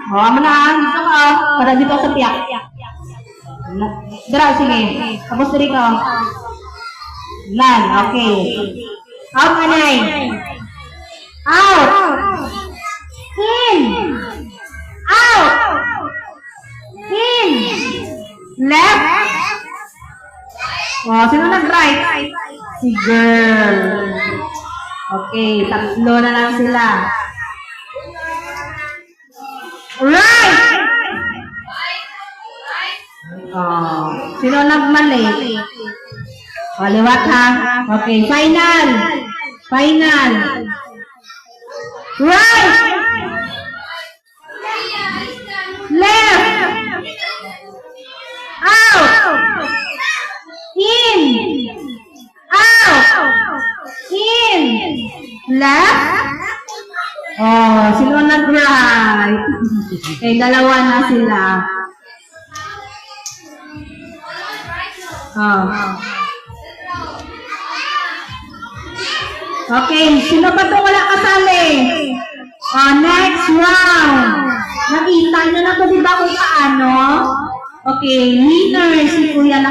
Amo na. Dito ka. Para dito sa piyak. Dara, sige. Tapos diri ka. Lan, okay. Out, anay. Out. In. Out. In. Left. Oh, sino nag-right? Si girl. Okay, tatlo na lang sila. Right! Oh, sino nagmali? Oh, liwat ha? Okay, final. Final. Right! Left! Out! In! Out! In! Left? Oh, sino nag-right? Okay, dalawa na sila. Oh. Okay, sino ba itong wala kasali? Oh, next round. Nakita nyo na ito, di ba kung paano? Okay, winner si Kuya